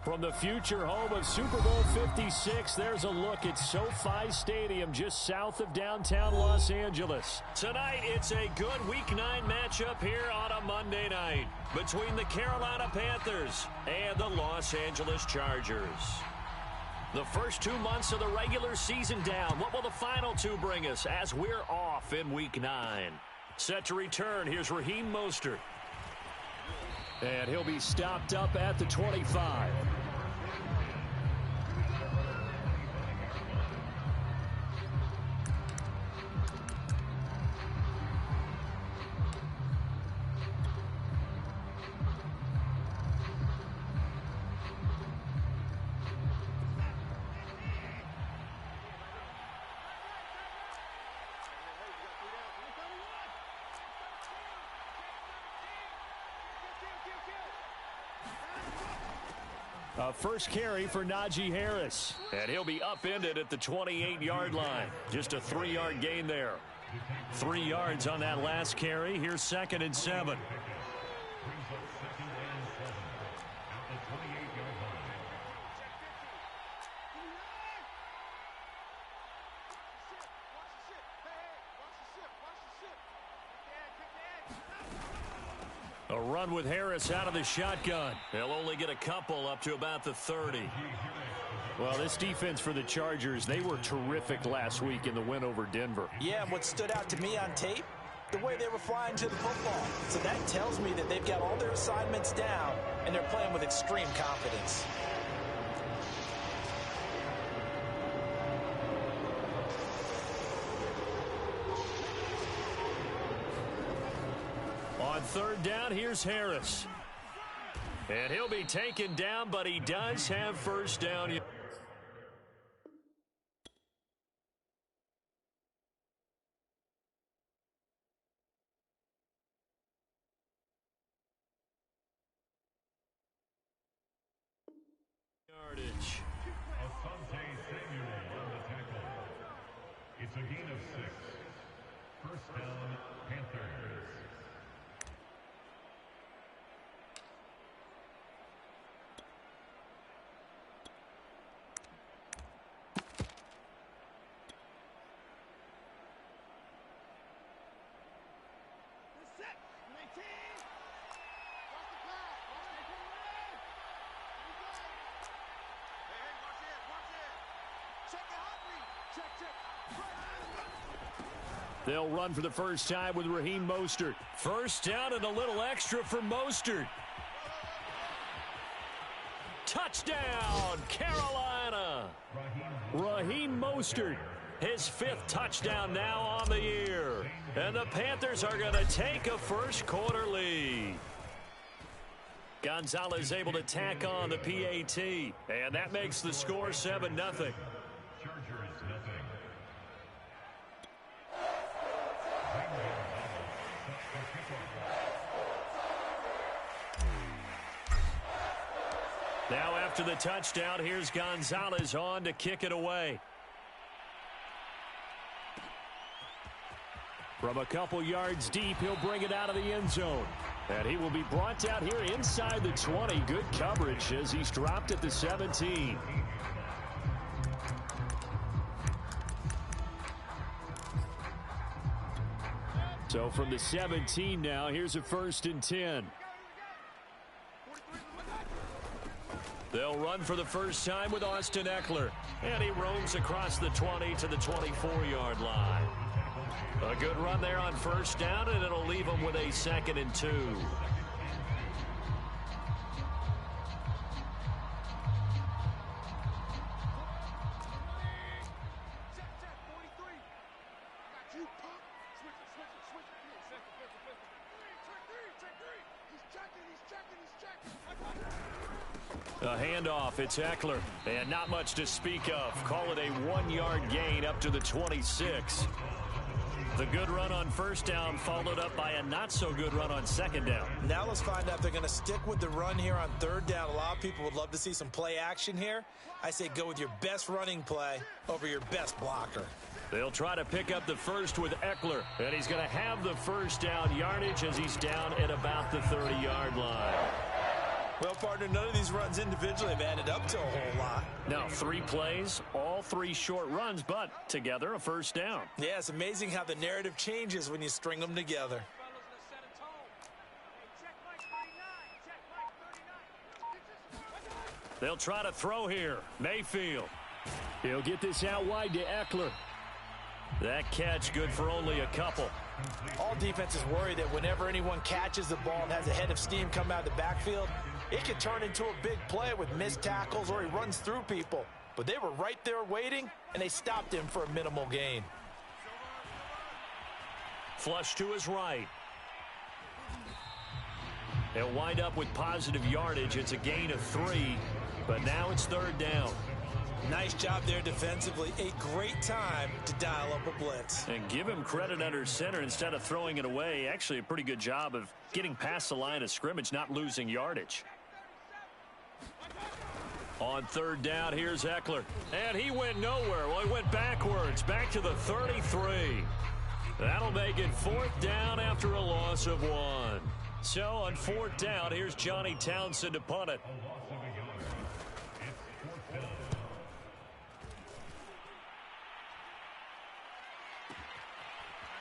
From the future home of Super Bowl 56, there's a look at SoFi Stadium just south of downtown Los Angeles. Tonight, it's a good Week 9 matchup here on a Monday night between the Carolina Panthers and the Los Angeles Chargers. The first 2 months of the regular season down. What will the final two bring us as we're off in Week 9? Set to return, here's Raheem Mostert. And he'll be stopped up at the 25. First carry for Najee Harris. And he'll be upended at the 28-yard line. Just a 3-yard gain there. 3 yards on that last carry. Here's 2nd and 7. A run with Harris out of the shotgun. They'll only get a couple up to about the 30. Well, this defense for the Chargers, they were terrific last week in the win over Denver. Yeah, and what stood out to me on tape, the way they were flying to the football. So that tells me that they've got all their assignments down, and they're playing with extreme confidence. On 3rd down, here's Harris. And he'll be taken down, but he does have first down. Yardage. Asante Samuel on the tackle. It's a gain of 6. First down, Panthers. They'll run for the first time with Raheem Mostert. First down and a little extra for Mostert. Touchdown, Carolina! Raheem Mostert, his 5th touchdown now on the year. And the Panthers are going to take a first-quarter lead. Gonzalez able to tack on the PAT, and that makes the score 7-0. Chargers, nothing. Now after the touchdown, here's Gonzalez on to kick it away. From a couple yards deep, he'll bring it out of the end zone. And he will be brought down here inside the 20. Good coverage as he's dropped at the 17. So from the 17 now, here's a 1st and 10. They'll run for the first time with Austin Eckler. And he roams across the 20 to the 24-yard line. A good run there on first down, and it'll leave him with a 2nd and 2. A handoff, it's Eckler, and not much to speak of. Call it a 1-yard gain up to the 26. The good run on first down followed up by a not-so-good run on 2nd down. Now let's find out if they're going to stick with the run here on 3rd down. A lot of people would love to see some play action here. I say go with your best running play over your best blocker. They'll try to pick up the first with Eckler, and he's going to have the first down yardage as he's down at about the 30-yard line. Well, partner, none of these runs individually have added up to a whole lot. Now, 3 plays, all 3 short runs, but together a first down. Yeah, it's amazing how the narrative changes when you string them together. They'll try to throw here. Mayfield. He'll get this out wide to Eckler. That catch good for only a couple. All defenses worry that whenever anyone catches the ball and has a head of steam come out of the backfield, it could turn into a big play with missed tackles or he runs through people. But they were right there waiting, and they stopped him for a minimal gain. Flush to his right. He'll wind up with positive yardage. It's a gain of 3, but now it's 3rd down. Nice job there defensively. A great time to dial up a blitz. And give him credit under center instead of throwing it away. Actually, a pretty good job of getting past the line of scrimmage, not losing yardage. On 3rd down, here's Eckler. And he went nowhere. Well, he went backwards, back to the 33. That'll make it 4th down after a loss of 1. So on 4th down, here's Johnny Townsend to punt it.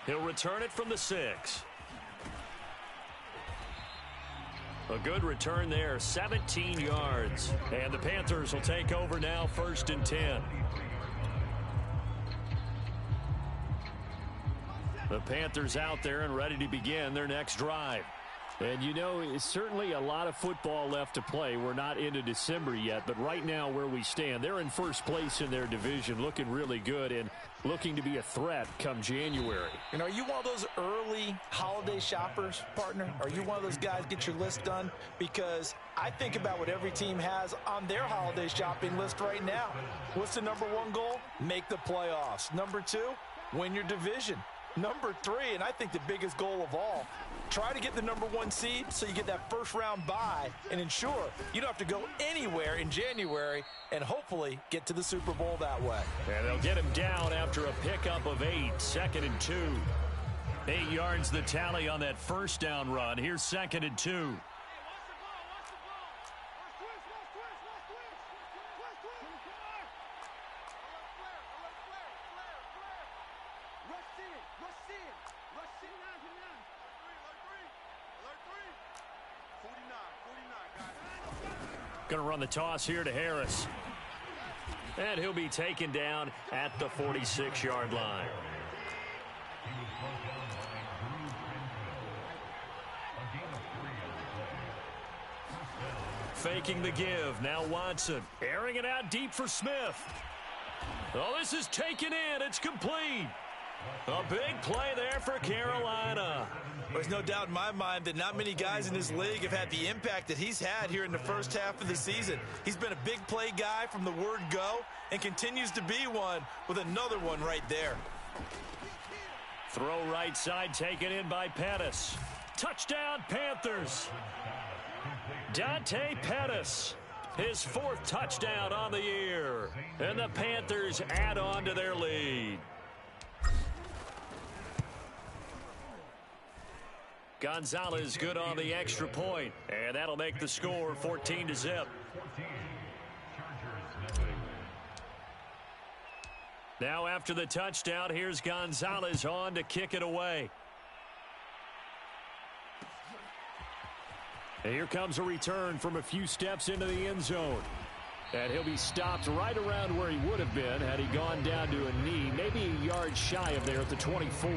He'll return it from the 6. A good return there, 17 yards. And the Panthers will take over now, 1st and 10. The Panthers out there and ready to begin their next drive. And, you know, it's certainly a lot of football left to play. We're not into December yet, but right now where we stand, they're in 1st place in their division, looking really good and looking to be a threat come January. And are you one of those early holiday shoppers, partner? Are you one of those guys get your list done? Because I think about what every team has on their holiday shopping list right now. What's the #1 goal? Make the playoffs. #2, win your division. #3, and I think the biggest goal of all, try to get the #1 seed so you get that 1st round bye and ensure you don't have to go anywhere in January and hopefully get to the Super Bowl that way. And they'll get him down after a pickup of 8, 2nd and 2. 8 yards the tally on that 1st down run. Here's 2nd and 2. Going to run the toss here to Harris. And he'll be taken down at the 46-yard line. Faking the give. Now Watson. Airing it out deep for Smith. Oh, this is taken in. It's complete. A big play there for Carolina. There's no doubt in my mind that not many guys in this league have had the impact that he's had here in the 1st half of the season. He's been a big play guy from the word go and continues to be one with another one right there. Throw right side taken in by Pettis. Touchdown Panthers. Dante Pettis. His 4th touchdown on the year. And the Panthers add on to their lead. Gonzalez good on the extra point, and that'll make the score 14-0. Now after the touchdown, here's Gonzalez on to kick it away. And here comes a return from a few steps into the end zone. And he'll be stopped right around where he would have been had he gone down to a knee, maybe a yard shy of there at the 24.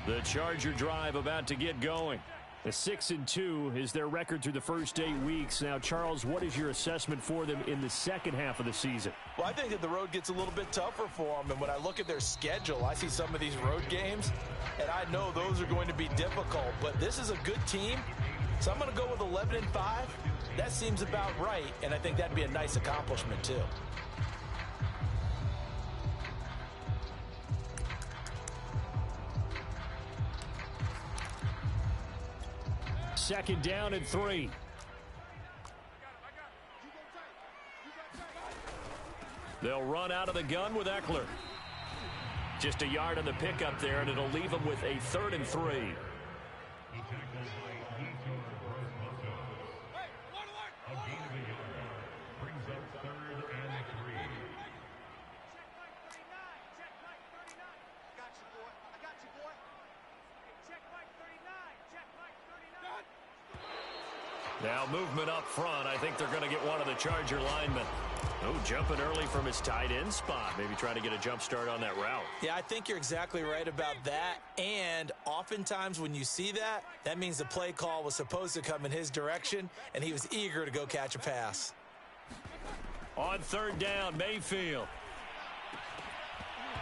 The Charger drive about to get going. The 6-2 is their record through the first 8 weeks. Now, Charles, what is your assessment for them in the 2nd half of the season? Well, I think that the road gets a little bit tougher for them. And when I look at their schedule, I see some of these road games, and I know those are going to be difficult. But this is a good team, so I'm going to go with 11-5. That seems about right, and I think that'd be a nice accomplishment, too. Second down and 3. They'll run out of the gun with Eckler. Just a yard on the pickup there, and it'll leave them with a 3rd and 3. Now movement up front. I think they're going to get one of the Charger linemen. Oh, jumping early from his tight end spot. Maybe trying to get a jump start on that route. Yeah, I think you're exactly right about that. And oftentimes when you see that, that means the play call was supposed to come in his direction, and he was eager to go catch a pass. On third down, Mayfield.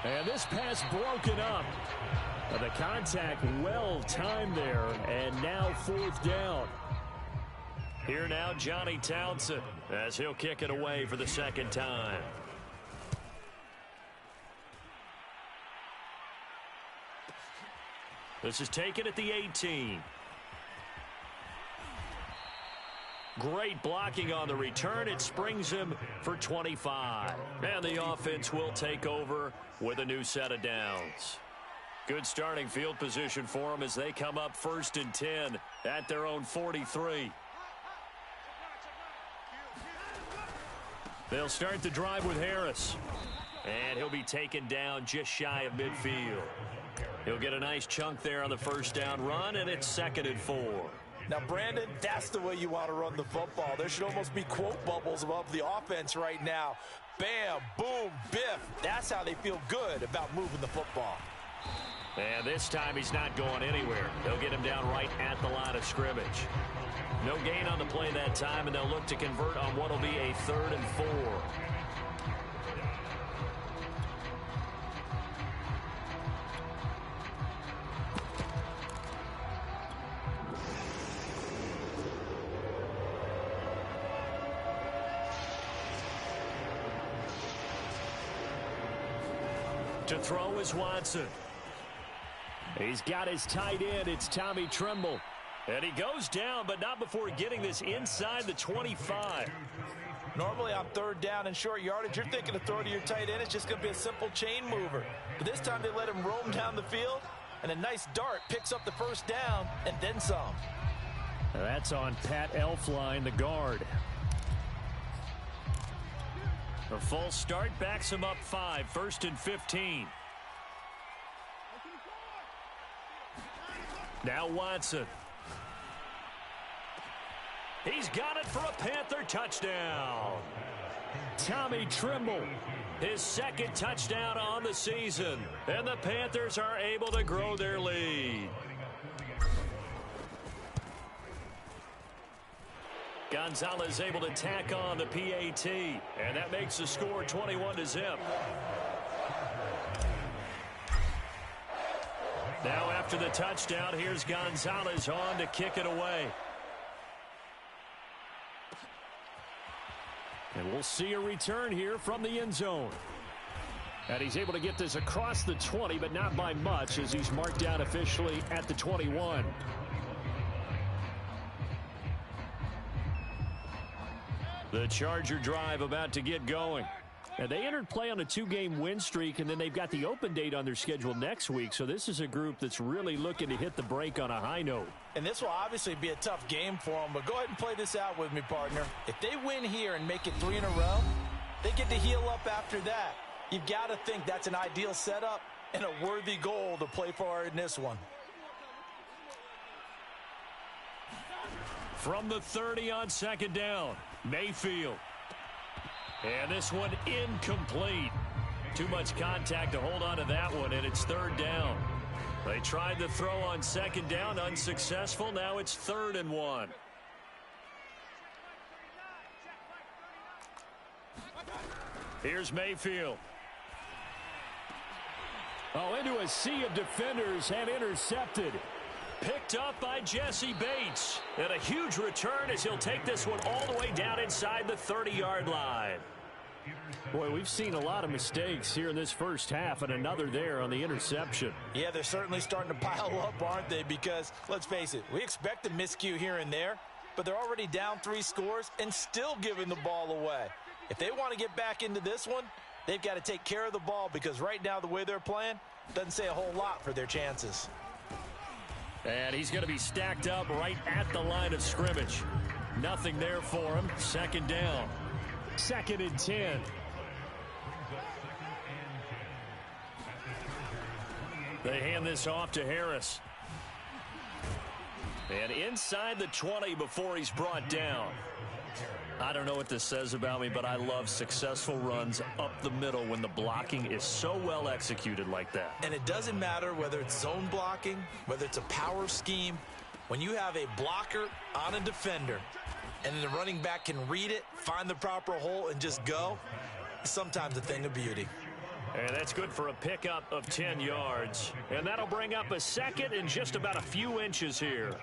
And this pass broken up. The contact well timed there, and now fourth down. Here now, Johnny Townsend, as he'll kick it away for the second time. This is taken at the 18. Great blocking on the return. It springs him for 25. And the offense will take over with a new set of downs. Good starting field position for them as they come up 1st and 10 at their own 43. They'll start the drive with Harris. And he'll be taken down just shy of midfield. He'll get a nice chunk there on the first down run, and it's 2nd and 4. Now, Brandon, that's the way you want to run the football. There should almost be quote bubbles above the offense right now. Bam, boom, biff. That's how they feel good about moving the football. And this time he's not going anywhere. They'll get him down right at the line of scrimmage. No gain on the play that time, and they'll look to convert on what will be a 3rd and 4. To throw is Watson. He's got his tight end. It's Tommy Tremble. And he goes down, but not before getting this inside the 25. Normally on 3rd down and short yardage, you're thinking to throw to your tight end. It's just going to be a simple chain mover. But this time they let him roam down the field, and a nice dart picks up the first down and then some. That's on Pat Elflein, the guard. A full start backs him up 5, 1st and 15. Now Watson. He's got it for a Panther touchdown. Tommy Tremble, his 2nd touchdown on the season. And the Panthers are able to grow their lead. Gonzalez able to tack on the PAT. And that makes the score 21-0. Now after the touchdown, here's Gonzalez on to kick it away. And we'll see a return here from the end zone. And he's able to get this across the 20, but not by much, as he's marked down officially at the 21. The Charger drive about to get going. And they entered play on a 2-game win streak, and then they've got the open date on their schedule next week. So this is a group that's really looking to hit the break on a high note. And this will obviously be a tough game for them, but go ahead and play this out with me, partner. If they win here and make it 3 in a row, they get to heal up after that. You've got to think that's an ideal setup and a worthy goal to play for in this one. From the 30 on 2nd down, Mayfield. And this one incomplete. Too much contact to hold on to that one, and it's 3rd down. They tried the throw on 2nd down, unsuccessful. Now it's 3rd and 1. Here's Mayfield. Oh, into a sea of defenders and intercepted. Picked up by Jesse Bates. And a huge return as he'll take this one all the way down inside the 30-yard line. Boy, we've seen a lot of mistakes here in this first half, and another there on the interception. Yeah, they're certainly starting to pile up, aren't they? Because, let's face it, we expect a miscue here and there, but they're already down 3 scores and still giving the ball away. If they want to get back into this one, they've got to take care of the ball, because right now the way they're playing doesn't say a whole lot for their chances. And he's going to be stacked up right at the line of scrimmage. Nothing there for him. 2nd down. 2nd and 10. They hand this off to Harris. And inside the 20 before he's brought down. I don't know what this says about me, but I love successful runs up the middle when the blocking is so well executed like that. And it doesn't matter whether it's zone blocking, whether it's a power scheme. When you have a blocker on a defender and the running back can read it, find the proper hole, and just go, it's sometimes a thing of beauty. And that's good for a pickup of 10 yards. And that'll bring up a second and just about a few inches here.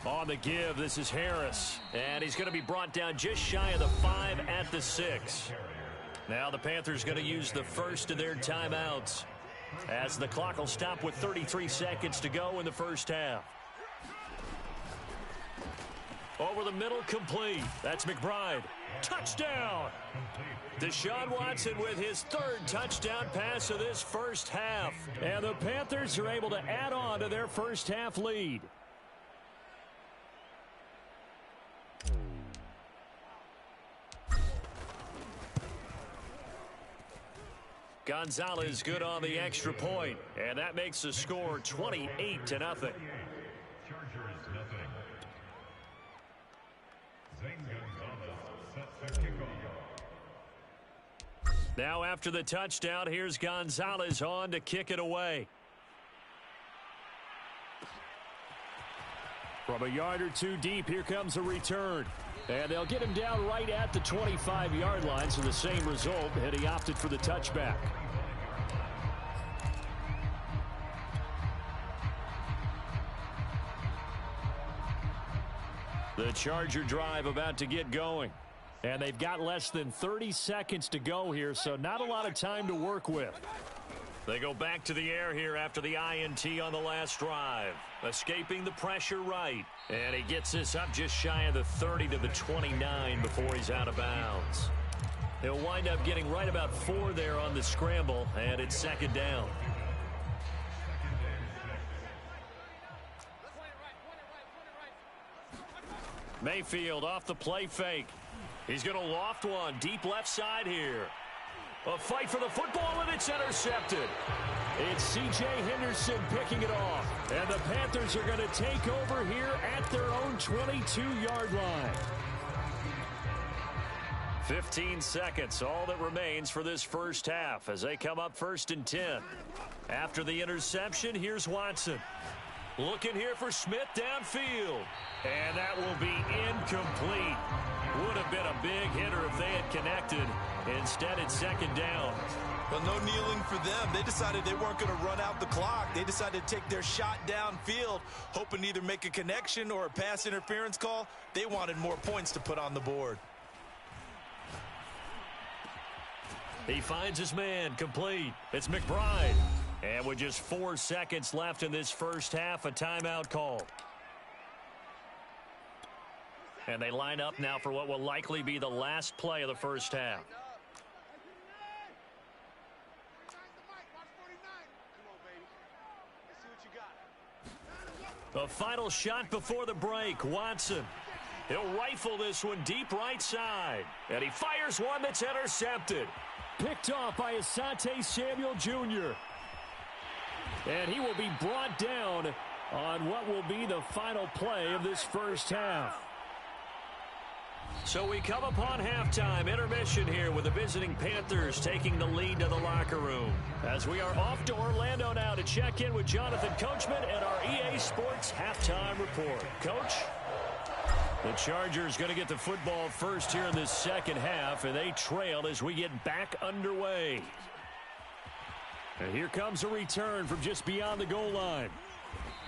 On the give, this is Harris. And he's going to be brought down just shy of the 5 at the 6. Now the Panthers going to use the first of their timeouts, as the clock will stop with 33 seconds to go in the first half. Over the middle, complete. That's McBride. Touchdown! Deshaun Watson with his third touchdown pass of this first half. And the Panthers are able to add on to their first half lead. Gonzalez good on the extra point, and that makes the score 28-0. Chargers nothing. Zane Gonzalez sets the kickoff. Now after the touchdown, here's Gonzalez on to kick it away. From a yard or two deep, here comes a return. And they'll get him down right at the 25-yard line, so the same result, and he opted for the touchback. The Charger drive about to get going. And they've got less than 30 seconds to go here, so not a lot of time to work with. They go back to the air here after the INT on the last drive. Escaping the pressure right. And he gets this up just shy of the 30 to the 29 before he's out of bounds. He'll wind up getting right about 4 there on the scramble, and it's second down. Mayfield off the play fake. He's going to loft one deep left side here. A fight for the football, and it's intercepted. It's C.J. Henderson picking it off. And the Panthers are going to take over here at their own 22-yard line. 15 seconds, all that remains for this first half as they come up 1st and 10. After the interception, here's Watson. Looking here for Smith downfield. And that will be incomplete. Would have been a big hitter if they had connected. Instead, it's second down. Well, no kneeling for them. They decided they weren't going to run out the clock. They decided to take their shot downfield, hoping to either make a connection or a pass interference call. They wanted more points to put on the board. He finds his man, complete. It's McBride. And with just 4 seconds left in this first half, a timeout call. And they line up now for what will likely be the last play of the first half. A final shot before the break. Watson. He'll rifle this one deep right side. And he fires one that's intercepted. Picked off by Asante Samuel Jr. And he will be brought down on what will be the final play of this first half. So we come upon halftime, intermission here with the visiting Panthers taking the lead to the locker room. As we are off to Orlando now to check in with Jonathan Coachman and our EA Sports halftime report. Coach? The Chargers going to get the football first here in this second half, and they trail as we get back underway. And here comes a return from just beyond the goal line.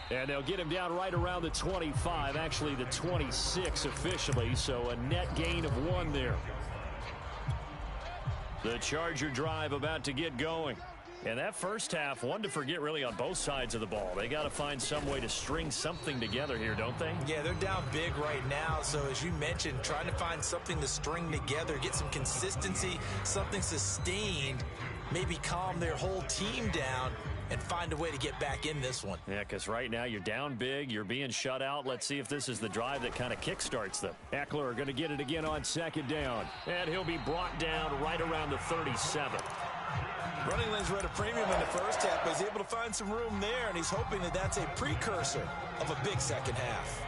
And they'll get him down right around the 25, actually the 26 officially, so a net gain of 1 there. The Charger drive about to get going. And that first half, one to forget really on both sides of the ball. They got to find some way to string something together here, don't they? Yeah, they're down big right now. So as you mentioned, trying to find something to string together, get some consistency, something sustained. maybe calm their whole team down and find a way to get back in this one. Yeah, because right now you're down big, you're being shut out. Let's see if this is the drive that kind of kickstarts them. Eckler going to get it again on second down, and he'll be brought down right around the 37. Running lanes were at a premium in the first half, but he's able to find some room there, and he's hoping that that's a precursor of a big second half.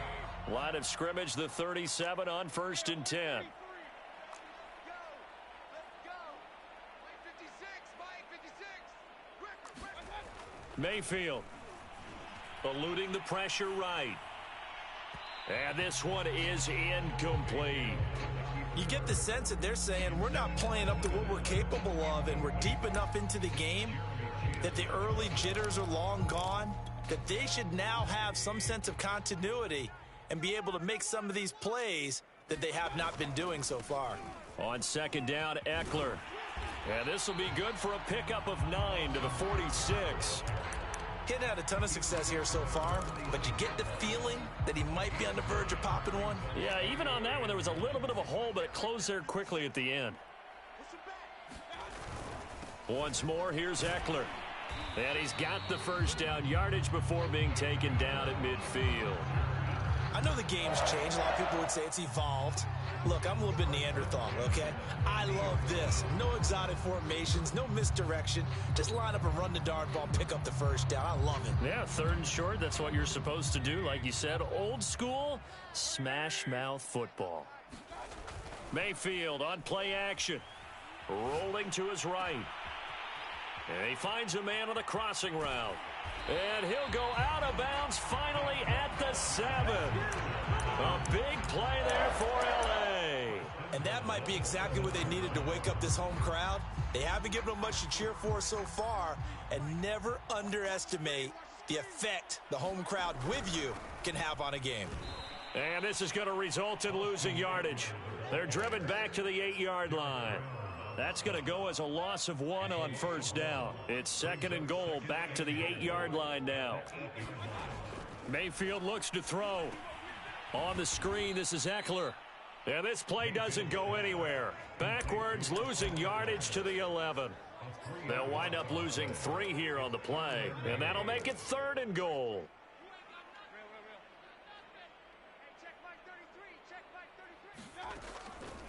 Line of scrimmage, the 37 on 1st and 10. Mayfield eluding the pressure right. And this one is incomplete. You get the sense that they're saying we're not playing up to what we're capable of, and we're deep enough into the game that the early jitters are long gone, that they should now have some sense of continuity and be able to make some of these plays that they have not been doing so far. On second down, Eckler. And this will be good for a pickup of 9 to the 46. He hadn't had a ton of success here so far, but you get the feeling that he might be on the verge of popping one. Yeah, even on that one, there was a little bit of a hole, but it closed there quickly at the end. Once more, here's Eckler. And he's got the first down, yardage before being taken down at midfield. I know the game's changed. A lot of people would say it's evolved. Look, I'm a little bit Neanderthal, okay? I love this. No exotic formations, no misdirection. Just line up and run the dart ball, pick up the first down. I love it. Yeah, 3rd and short, that's what you're supposed to do. Like you said, old school, smash mouth football. Mayfield on play action. Rolling to his right. And he finds a man on the crossing route. And he'll go out of bounds finally at the 7. A big play there for L.A. And that might be exactly what they needed to wake up this home crowd. They haven't given them much to cheer for so far, and never underestimate the effect the home crowd with you can have on a game. And this is going to result in losing yardage. They're driven back to the 8-yard line. That's going to go as a loss of 1 on first down. It's 2nd and goal, back to the 8-yard line now. Mayfield looks to throw. On the screen, this is Eckler. And this play doesn't go anywhere. Backwards, losing yardage to the 11. They'll wind up losing 3 here on the play. And that'll make it 3rd and goal.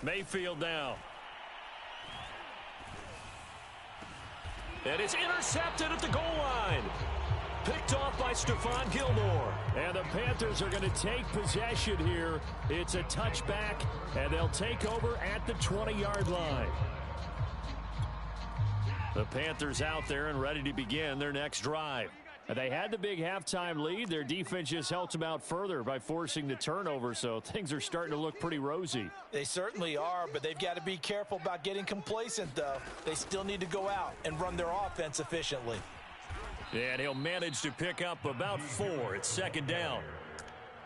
Mayfield now. And it's intercepted at the goal line. Picked off by Stephon Gilmore. And the Panthers are going to take possession here. It's a touchback, and they'll take over at the 20-yard line. The Panthers out there and ready to begin their next drive. They had the big halftime lead. Their defense just helped them out further by forcing the turnover, so things are starting to look pretty rosy. They certainly are, but they've got to be careful about getting complacent, though. They still need to go out and run their offense efficiently. And he'll manage to pick up about 4. It's 2nd down.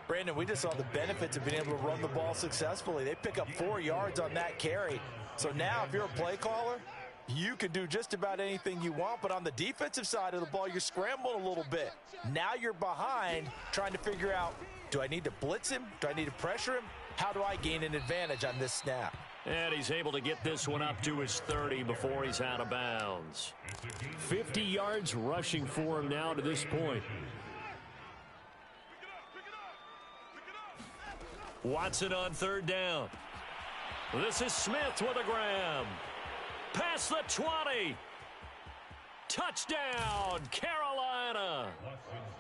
Brandon, we just saw the benefits of being able to run the ball successfully. They pick up 4 yards on that carry. So now if you're a play caller, you can do just about anything you want, but on the defensive side of the ball, you're scrambling a little bit. Now you're behind trying to figure out, do I need to blitz him? Do I need to pressure him? How do I gain an advantage on this snap? And he's able to get this one up to his 30 before he's out of bounds. 50 yards rushing for him now to this point. Watson on 3rd down. This is Smith with a grab. Past the 20. Touchdown, Carolina.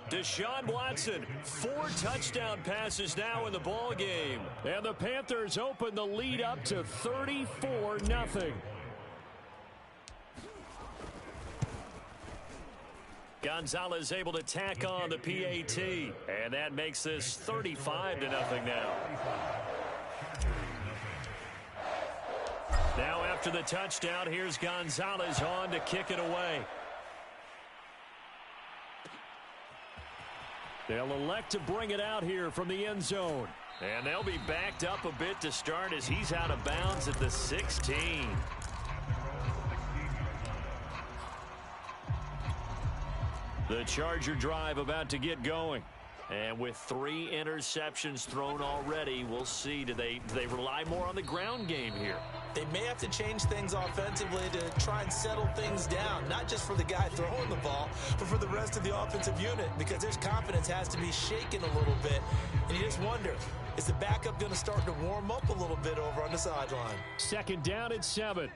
Deshaun Watson, 4 touchdown passes now in the ball game. And the Panthers open the lead up to 34-0. Gonzalez able to tack on the PAT. And that makes this 35-0 now. Now after the touchdown, here's Gonzalez on to kick it away. They'll elect to bring it out here from the end zone. And they'll be backed up a bit to start as he's out of bounds at the 16. The Charger drive about to get going. And with 3 interceptions thrown already, we'll see. Do they rely more on the ground game here? They may have to change things offensively to try and settle things down, not just for the guy throwing the ball, but for the rest of the offensive unit, because his confidence has to be shaken a little bit. And you just wonder, is the backup going to start to warm up a little bit over on the sideline? Second down at 7.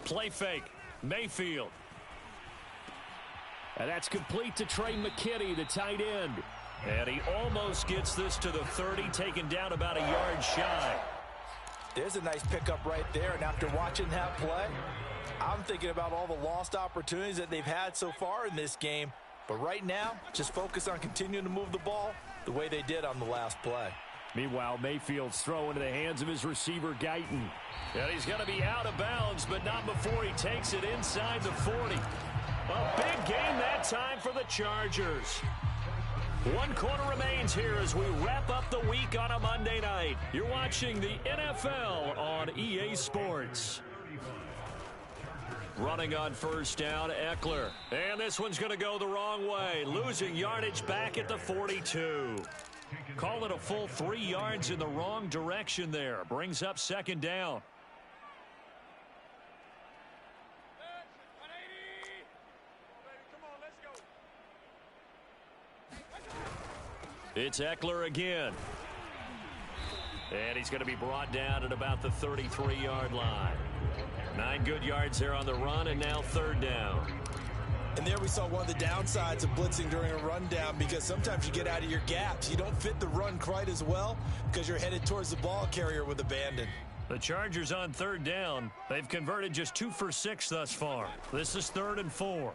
Play fake. Mayfield. And that's complete to Trey McKinney, the tight end. And he almost gets this to the 30, taken down about a yard shy. There's a nice pickup right there, and after watching that play, I'm thinking about all the lost opportunities that they've had so far in this game. But right now, just focus on continuing to move the ball the way they did on the last play. Meanwhile, Mayfield's throw into the hands of his receiver, Guyton. And he's going to be out of bounds, but not before he takes it inside the 40. A big game that time for the Chargers. 1 quarter remains here as we wrap up the week on a Monday night. You're watching the NFL on EA Sports. Running on first down, Eckler. And this one's going to go the wrong way. Losing yardage back at the 42. Call it a full 3 yards in the wrong direction there. Brings up second down. It's Eckler again. And he's going to be brought down at about the 33-yard line. 9 good yards there on the run, and now third down. And there we saw one of the downsides of blitzing during a rundown, because sometimes you get out of your gaps. You don't fit the run quite as well because you're headed towards the ball carrier with abandon. The Chargers on third down. They've converted just 2 for 6 thus far. This is 3rd and 4.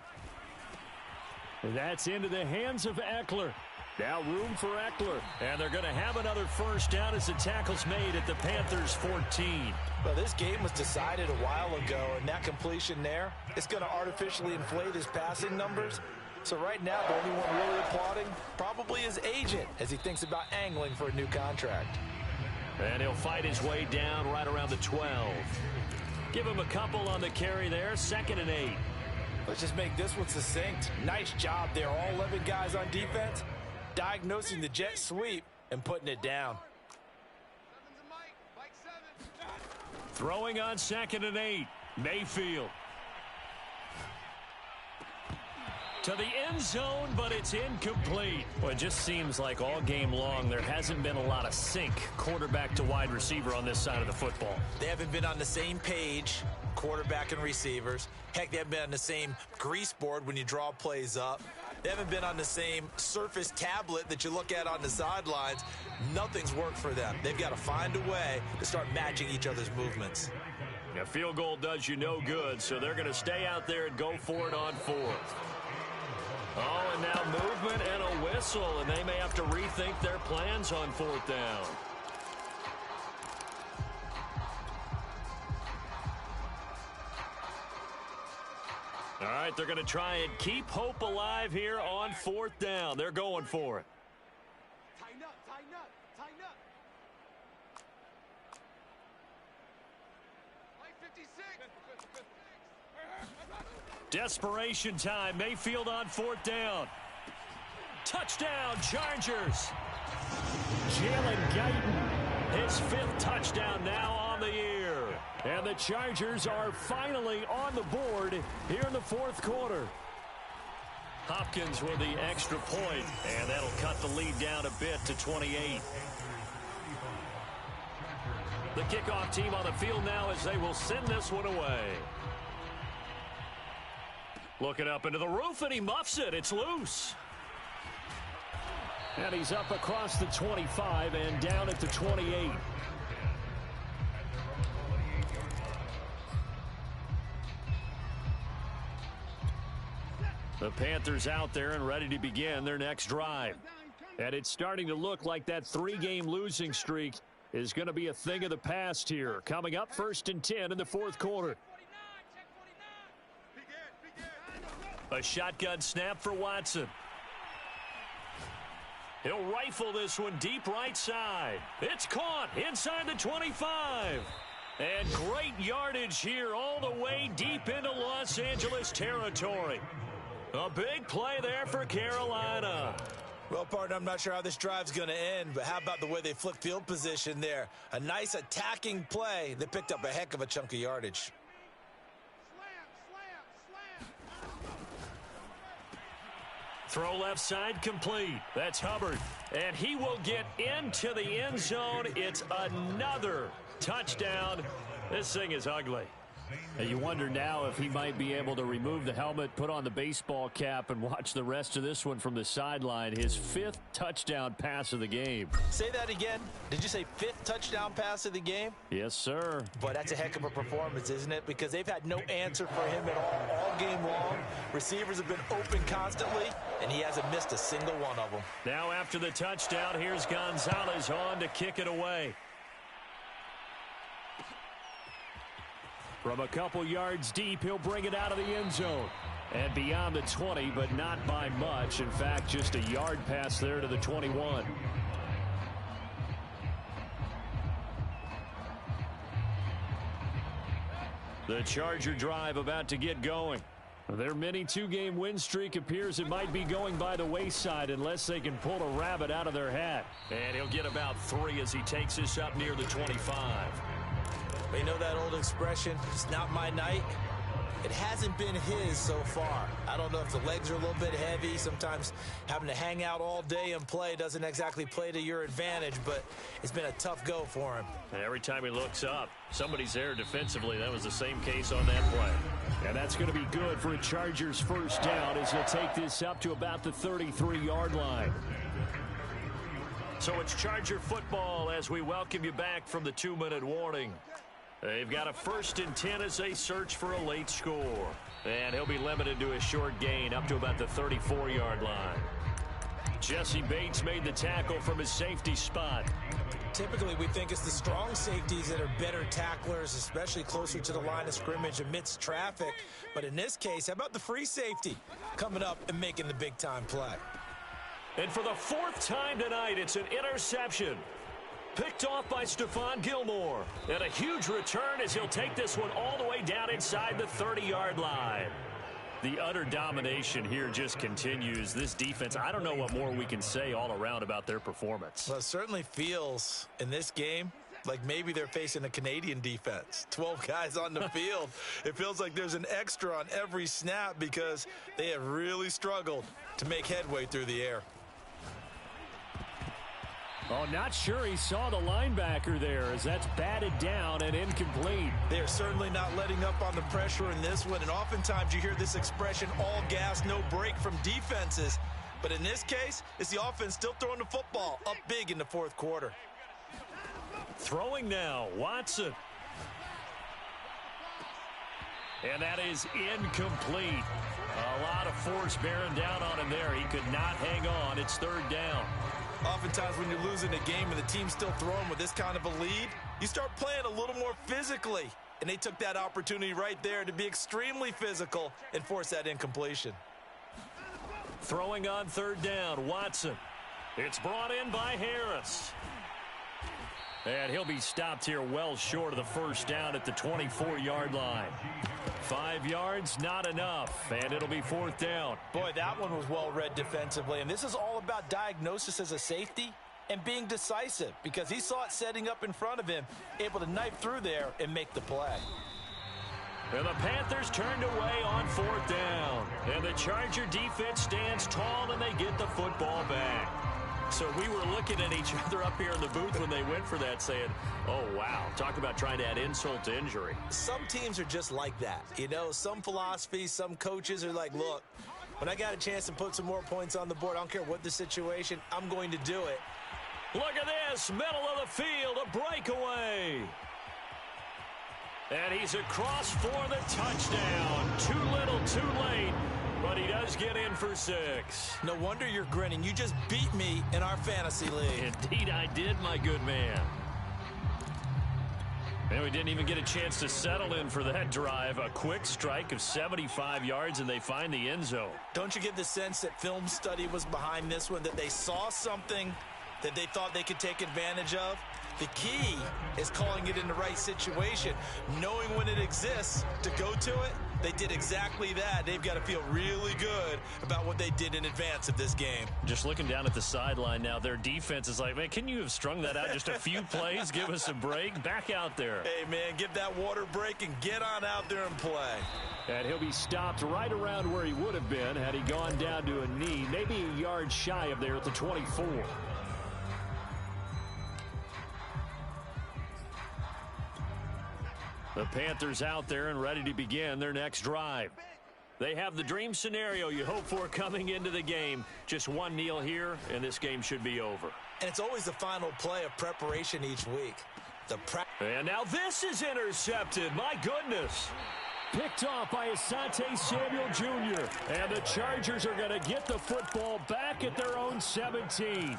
And that's into the hands of Eckler. Now room for Eckler. And they're going to have another first down as the tackle's made at the Panthers 14. Well, this game was decided a while ago, and that completion there, it's going to artificially inflate his passing numbers. So right now, the only one really applauding probably his agent as he thinks about angling for a new contract. And he'll fight his way down right around the 12. Give him a couple on the carry there. 2nd and 8. Let's just make this one succinct. Nice job there. All 11 guys on defense diagnosing the jet sweep and putting it down. Throwing on 2nd and 8. Mayfield. To the end zone, but it's incomplete. Well, it just seems like all game long there hasn't been a lot of sync quarterback to wide receiver on this side of the football. They haven't been on the same page, quarterback and receivers. Heck, they haven't been on the same grease board when you draw plays up. They haven't been on the same surface tablet that you look at on the sidelines. Nothing's worked for them. They've got to find a way to start matching each other's movements. A field goal does you no good, so they're going to stay out there and go for it on 4th. Oh, and now movement and a whistle, and they may have to rethink their plans on 4th down. All right, they're going to try and keep hope alive here on 4th down. They're going for it. Tighten up, tighten up, tighten up. Like 56. Desperation time. Mayfield on 4th down. Touchdown, Chargers. Jalen Guyton, his 5th touchdown now on the year. And the Chargers are finally on the board here in the 4th quarter. Hopkins with the extra point, and that'll cut the lead down a bit to 28. The kickoff team on the field now as they will send this one away. Looking up into the roof, and he muffs it. It's loose. And he's up across the 25 and down at the 28. The Panthers out there and ready to begin their next drive. And it's starting to look like that 3-game losing streak is going to be a thing of the past here. Coming up 1st and 10 in the 4th quarter. A shotgun snap for Watson. He'll rifle this one deep right side. It's caught inside the 25. And great yardage here all the way deep into Los Angeles territory. A big play there for Carolina. Well, partner, I'm not sure how this drive's going to end, but how about the way they flip field position there? A nice attacking play that picked up a heck of a chunk of yardage. Throw left side complete. That's Hubbard. And he will get into the end zone. It's another touchdown. This thing is ugly. And you wonder now if he might be able to remove the helmet, put on the baseball cap, and watch the rest of this one from the sideline. His 5th touchdown pass of the game. Say that again. Did you say 5th touchdown pass of the game? Yes, sir. Boy, that's a heck of a performance, isn't it? Because they've had no answer for him at all game long. Receivers have been open constantly, and he hasn't missed a single one of them. Now after the touchdown, here's Gonzalez on to kick it away. From a couple yards deep, he'll bring it out of the end zone. And beyond the 20, but not by much. In fact, just a yard pass there to the 21. The Charger drive about to get going. Their mini 2-game win streak appears it might be going by the wayside unless they can pull a rabbit out of their hat. And he'll get about 3 as he takes this up near the 25. But you know that old expression, it's not my night? It hasn't been his so far. I don't know if the legs are a little bit heavy. Sometimes having to hang out all day and play doesn't exactly play to your advantage, but it's been a tough go for him. And every time he looks up, somebody's there defensively. That was the same case on that play. And that's going to be good for a Chargers first down as he'll take this up to about the 33-yard line. So it's Charger football as we welcome you back from the 2-minute warning. They've got a 1st and 10 as they search for a late score. And he'll be limited to a short gain up to about the 34-yard line. Jesse Bates made the tackle from his safety spot. Typically, we think it's the strong safeties that are better tacklers, especially closer to the line of scrimmage amidst traffic. But in this case, how about the free safety coming up and making the big-time play? And for the 4th time tonight, it's an interception. Picked off by Stephon Gilmore. And a huge return as he'll take this one all the way down inside the 30-yard line. The utter domination here just continues. This defense, I don't know what more we can say all around about their performance. Well, it certainly feels in this game like maybe they're facing a Canadian defense. 12 guys on the field. It feels like there's an extra on every snap because they have really struggled to make headway through the air. Oh, not sure he saw the linebacker there as that's batted down and incomplete. They're certainly not letting up on the pressure in this one, and oftentimes you hear this expression, all gas, no break from defenses. But in this case, it's the offense still throwing the football up big in the 4th quarter. Throwing now, Watson. And that is incomplete. A lot of force bearing down on him there. He could not hang on. It's 3rd down. Oftentimes when you're losing a game and the team's still throwing with this kind of a lead, you start playing a little more physically. And they took that opportunity right there to be extremely physical and force that incompletion. Throwing on 3rd down, Watson. It's brought in by Harris. And he'll be stopped here well short of the 1st down at the 24-yard line. 5 yards, not enough, and it'll be 4th down. Boy, that one was well read defensively, and this is all about diagnosis as a safety and being decisive because he saw it setting up in front of him, able to knife through there and make the play. And the Panthers turned away on 4th down, and the Charger defense stands tall and they get the football back. So we were looking at each other up here in the booth when they went for that saying, oh, wow, talk about trying to add insult to injury. Some teams are just like that. You know, some philosophies, some coaches are like, look, when I got a chance to put some more points on the board, I don't care what the situation, I'm going to do it. Look at this, middle of the field, a breakaway. And he's across for the touchdown. Too little, too late. But he does get in for 6. No wonder you're grinning. You just beat me in our fantasy league. Indeed I did, my good man. And we didn't even get a chance to settle in for that drive. A quick strike of 75 yards, and they find the end zone. Don't you get the sense that film study was behind this one, that they saw something that they thought they could take advantage of? The key is calling it in the right situation, knowing when it exists to go to it. They did exactly that. They've got to feel really good about what they did in advance of this game. Just looking down at the sideline now, their defense is like, man, can you have strung that out just a few plays? Give us a break. Back out there. Hey, man, give that water break and get on out there and play. And he'll be stopped right around where he would have been had he gone down to a knee, maybe a yard shy of there at the 24. The Panthers out there and ready to begin their next drive. They have the dream scenario you hope for coming into the game. Just one kneel here, and this game should be over. And it's always the final play of preparation each week. And now this is intercepted. My goodness. Picked off by Asante Samuel Jr. And the Chargers are going to get the football back at their own 17.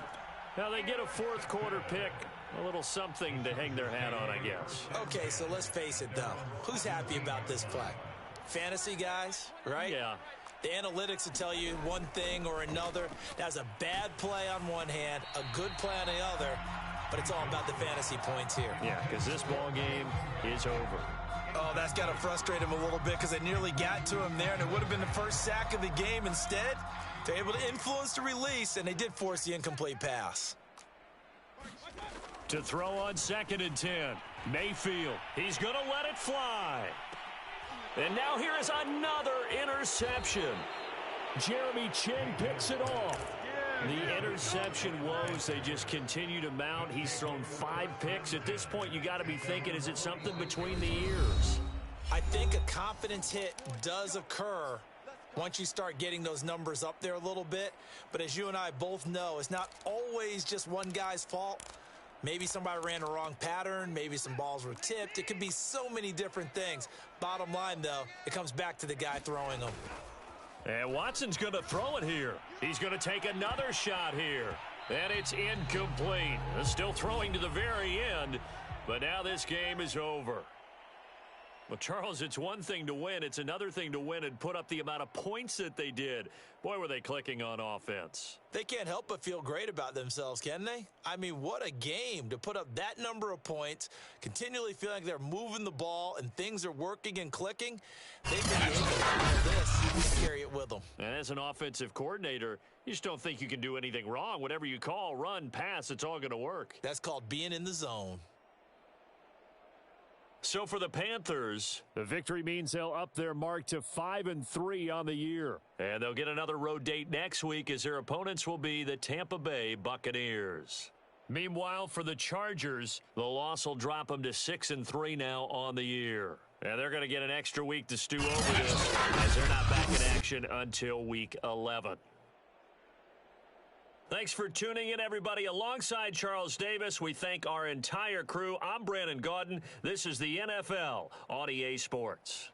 Now they get a fourth quarter pick. A little something to hang their hat on, I guess. Okay, so let's face it, though. Who's happy about this play? Fantasy guys, right? Yeah. The analytics will tell you one thing or another. That's a bad play on one hand, a good play on the other, but it's all about the fantasy points here. Yeah, because this ball game is over. Oh, that's got to frustrate him a little bit because they nearly got to him there, and it would have been the first sack of the game. Instead, they're able to influence the release, and they did force the incomplete pass. To throw on 2nd and 10. Mayfield, he's going to let it fly. And now here is another interception. Jeremy Chin picks it off. The interception woes, they just continue to mount. He's thrown 5 picks. At this point, you got to be thinking, is it something between the ears? I think a confidence hit does occur once you start getting those numbers up there a little bit. But as you and I both know, it's not always just one guy's fault. Maybe somebody ran the wrong pattern. Maybe some balls were tipped. It could be so many different things. Bottom line, though, it comes back to the guy throwing them. And Watson's going to throw it here. He's going to take another shot here. And it's incomplete. Still throwing to the very end. But now this game is over. Well, Charles, it's one thing to win. It's another thing to win and put up the amount of points that they did. Boy, were they clicking on offense. They can't help but feel great about themselves, can they? I mean, what a game to put up that number of points, continually feeling like they're moving the ball and things are working and clicking. They've been able to handle this and carry it with them. And as an offensive coordinator, you just don't think you can do anything wrong. Whatever you call, run, pass, it's all going to work. That's called being in the zone. So for the Panthers, the victory means they'll up their mark to 5-3 on the year. And they'll get another road date next week as their opponents will be the Tampa Bay Buccaneers. Meanwhile, for the Chargers, the loss will drop them to 6-3 now on the year. And they're going to get an extra week to stew over this as they're not back in action until week 11. Thanks for tuning in, everybody. Alongside Charles Davis, we thank our entire crew. I'm Brandon Gaudin. This is the NFL on EA Sports.